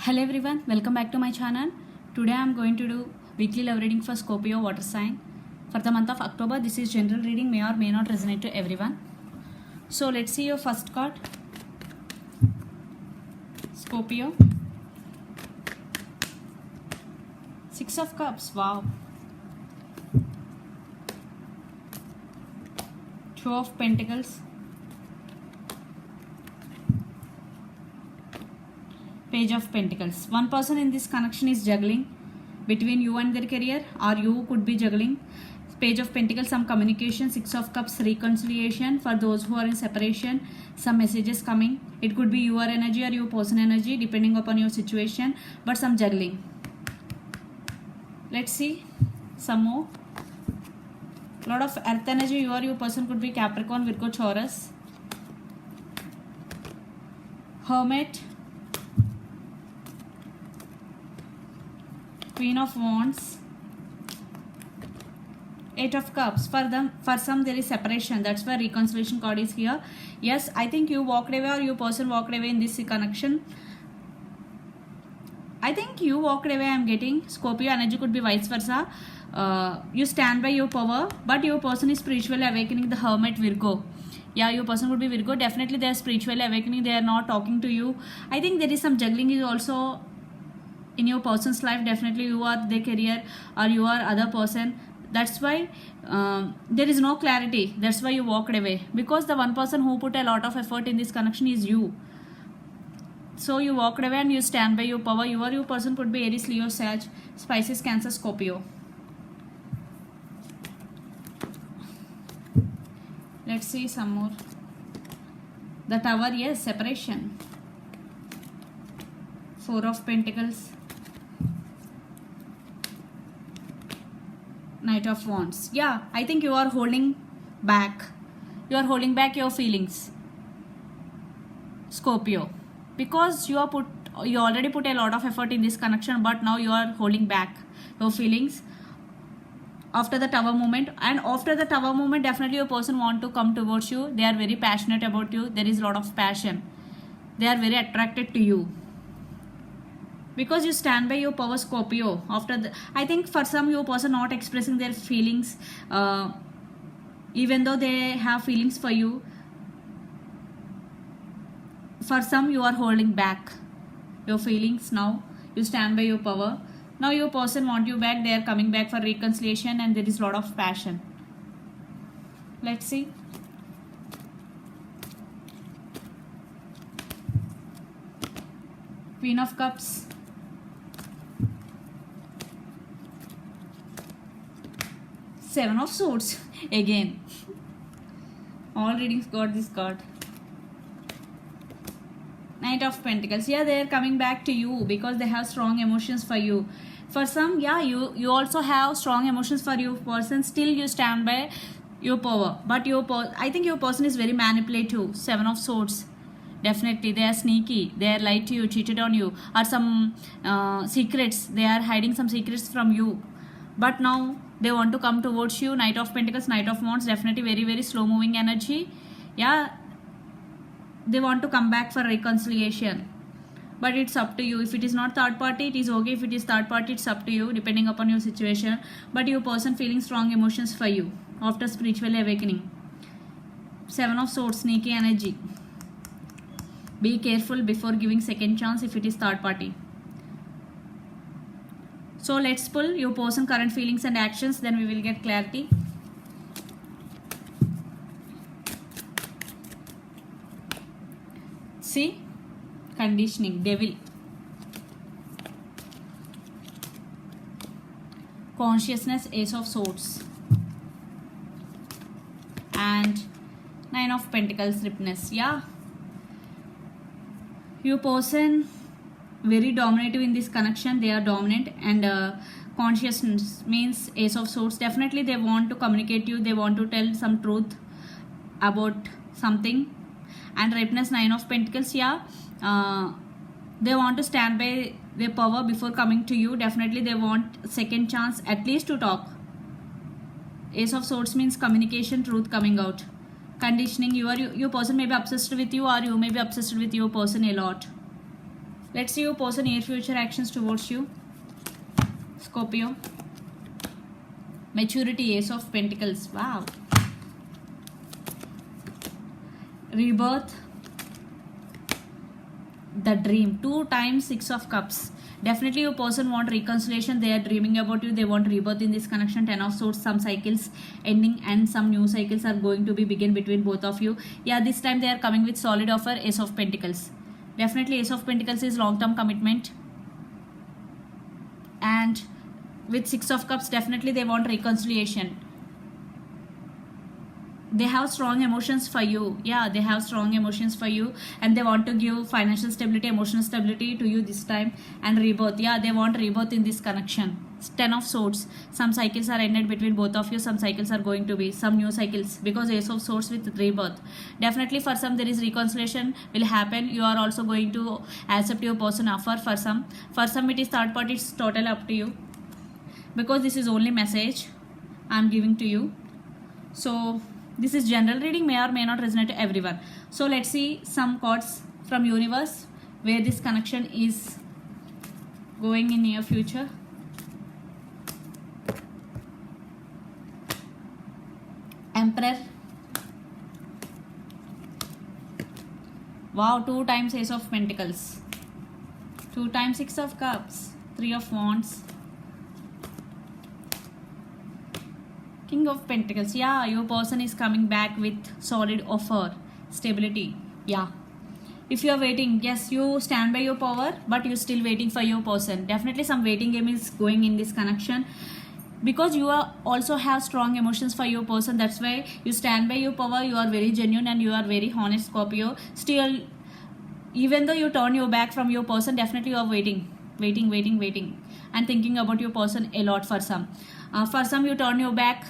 Hello everyone, welcome back to my channel. Today I am going to do weekly love reading for Scorpio water sign for the month of October. This is general reading, may or may not resonate to everyone. So let's see your first card. Scorpio. Six of Cups, wow. Two of Pentacles. Page of Pentacles. One person in this connection is juggling between you and their career, or you could be juggling. Page of Pentacles, some communication. Six of Cups, reconciliation. For those who are in separation, some messages coming. It could be your energy or your person energy depending upon your situation, but some juggling. Let's see some more. Lot of earth energy. You or your person could be Capricorn, Virgo, Taurus. Hermit. Queen of Wands. Eight of Cups. For some there is separation. That's why reconciliation card is here. Yes, I think you walked away or your person walked away in this connection. I think you walked away. I am getting Scorpio energy could be vice versa. You stand by your power, but your person is spiritually awakening. The Hermit, Virgo. Yeah, your person would be Virgo. Definitely they are spiritually awakening. They are not talking to you. I think there is some juggling is also in your person's life. Definitely you are their career or you are other person. That's why there is no clarity. That's why you walked away, because the one person who put a lot of effort in this connection is you. So you walked away and you stand by your power. Your person could be Aries, Leo, Sag, Pisces, Cancer, Scorpio. Let's see some more. The Tower, yes, separation. Four of Pentacles. Knight of Wands. Yeah, I think you are holding back. You are holding back your feelings, Scorpio, because you already put a lot of effort in this connection, but now you are holding back your feelings after the Tower moment. And after the Tower moment, definitely your person want to come towards you. They are very passionate about you. There is a lot of passion. They are very attracted to you, because you stand by your power, Scorpio. I think for some your person not expressing their feelings, even though they have feelings for you. For some you are holding back your feelings. Now you stand by your power. Now your person want you back. They are coming back for reconciliation, and there is a lot of passion. Let's see. Queen of Cups. Seven of Swords again. All readings got this card. Knight of Pentacles. Yeah, they are coming back to you because they have strong emotions for you. For some, yeah, you also have strong emotions for your person. Still you stand by your power, but I think your person is very manipulative. Seven of Swords. Definitely they are sneaky. They are lied to you, cheated on you, or some secrets. They are hiding some secrets from you, but now they want to come towards you. Knight of Pentacles, Knight of Wands. Definitely very, very slow moving energy. Yeah, they want to come back for reconciliation, but it's up to you. If it is not third party, it is okay. If it is third party, it's up to you depending upon your situation. But your person feeling strong emotions for you after spiritual awakening. Seven of Swords, sneaky energy. Be careful before giving second chance if it is third party. So let's pull your person current feelings and actions, then we will get clarity. See, conditioning, Devil. Consciousness, Ace of Swords. And Nine of Pentacles, Ripness. Yeah, your person very dominative in this connection. They are dominant, and consciousness means Ace of Swords. Definitely they want to communicate you. They want to tell some truth about something. And Ripness, Nine of Pentacles. Yeah, they want to stand by their power before coming to you. Definitely they want second chance at least to talk. Ace of Swords means communication, truth coming out. Conditioning, your person may be obsessed with you, or you may be obsessed with your person a lot. Let's see your person near future actions towards you. Scorpio. Maturity, Ace of Pentacles. Wow. Rebirth. The Dream. 2 times 6 of Cups. Definitely your person want reconciliation. They are dreaming about you. They want rebirth in this connection. 10 of Swords. Some cycles ending and some new cycles are going to be begin between both of you. Yeah, this time they are coming with solid offer. Ace of Pentacles. Definitely Ace of Pentacles is long-term commitment. And with 6 of Cups, definitely they want reconciliation. They have strong emotions for you. Yeah, they have strong emotions for you, and they want to give financial stability, emotional stability to you this time. And rebirth. Yeah, they want rebirth in this connection. 10 of Swords. Some cycles are ended between both of you. Some cycles are going to be some new cycles, because Ace of Swords with rebirth. Definitely for some there is reconciliation will happen. You are also going to accept your person offer. For some it is third party. It's totally up to you, because this is only message I'm giving to you. So this is general reading, may or may not resonate to everyone. So let's see some cards from universe where this connection is going in near future. Emperor. Wow, 2 times Ace of Pentacles. 2 times 6 of Cups. 3 of Wands. King of Pentacles. Yeah, your person is coming back with solid offer, stability. Yeah, if you are waiting, yes, you stand by your power, but you're still waiting for your person. Definitely some waiting game is going in this connection, because you are also have strong emotions for your person. That's why you stand by your power. You are very genuine and you are very honest, Scorpio. Still, even though you turn your back from your person, definitely you are waiting and thinking about your person a lot. For some you turn your back.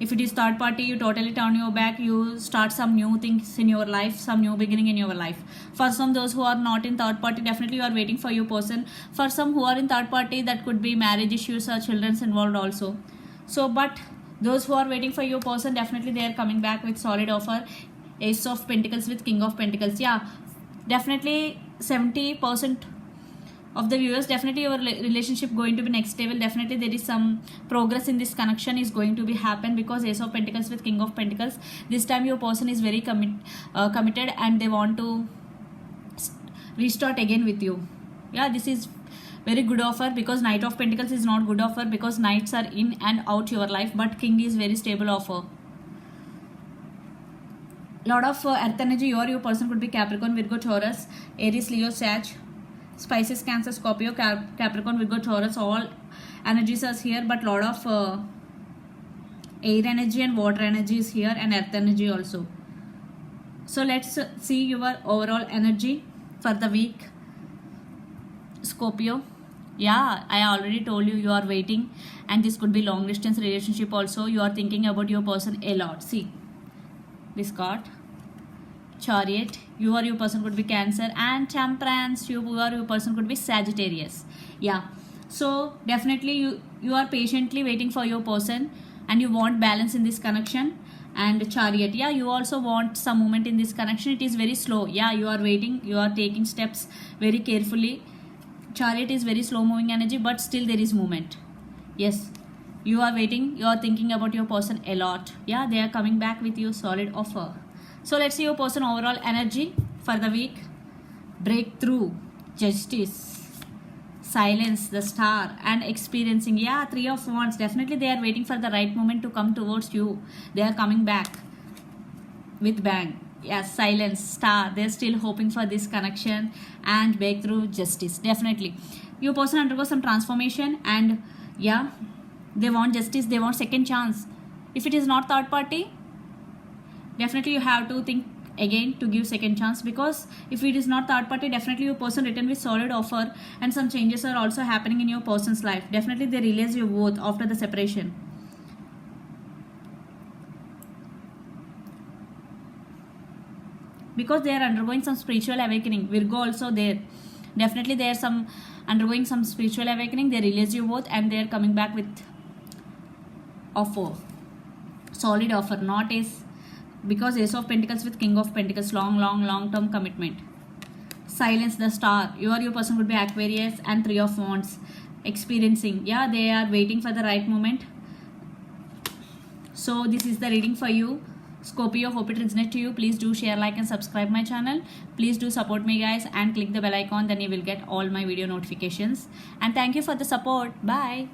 If it is third party, you totally turn your back. You start some new things in your life, some new beginning in your life. For some, those who are not in third party, definitely you are waiting for your person. For some who are in third party, that could be marriage issues or children's involved also. So, but those who are waiting for your person, definitely they are coming back with solid offer. Ace of Pentacles with King of Pentacles. Yeah, definitely 70% of the viewers, definitely your relationship going to be next level. Definitely there is some progress in this connection is going to be happen, because Ace of Pentacles with King of Pentacles. This time your person is very committed, and they want to restart again with you. Yeah, this is very good offer, because Knight of Pentacles is not good offer, because knights are in and out your life, but King is very stable offer. Lot of earth energy. Your person could be Capricorn, Virgo, Taurus, Aries, Leo, Sag, Pisces, Cancer, Scorpio, Capricorn, Virgo, Taurus. All energies are here, but lot of air energy and water energy is here, and earth energy also. So let's see your overall energy for the week, Scorpio. Yeah, I already told you, you are waiting, and this could be long distance relationship also. You are thinking about your person a lot. See this card, Chariot. You or your person could be Cancer, and Temperance. You or your person could be Sagittarius. Yeah, so definitely you are patiently waiting for your person, and you want balance in this connection. And Chariot, yeah, you also want some movement in this connection. It is very slow. Yeah, you are waiting, you are taking steps very carefully. Chariot is very slow moving energy, but still there is movement. Yes, you are waiting, you are thinking about your person a lot. Yeah, they are coming back with you solid offer. So let's see your person overall energy for the week. Breakthrough, Justice, Silence, the Star, and Experiencing. Yeah, 3 of Wands. Definitely they are waiting for the right moment to come towards you. They are coming back with bang. Yes, Silence, Star. They're still hoping for this connection, and Breakthrough, Justice. Definitely your person undergoes some transformation, and yeah, they want justice. They want second chance. If it is not third party, definitely you have to think again to give second chance, because if it is not third party, definitely your person return with solid offer, and some changes are also happening in your person's life. Definitely they realize your worth after the separation. Because they are undergoing some spiritual awakening. Virgo also there. Definitely they are some undergoing some spiritual awakening. They realize your worth, and they are coming back with offer, solid offer. Not Ace, because Ace of Pentacles with King of Pentacles, long term commitment. silence the star. Your person could be Aquarius and Three of Wands. Experiencing, yeah, they are waiting for the right moment. So this is the reading for you, Scorpio. Hope it resonates to you. Please do share, like and subscribe my channel. Please do support me guys and click the bell icon, then you will get all my video notifications. And thank you for the support. Bye.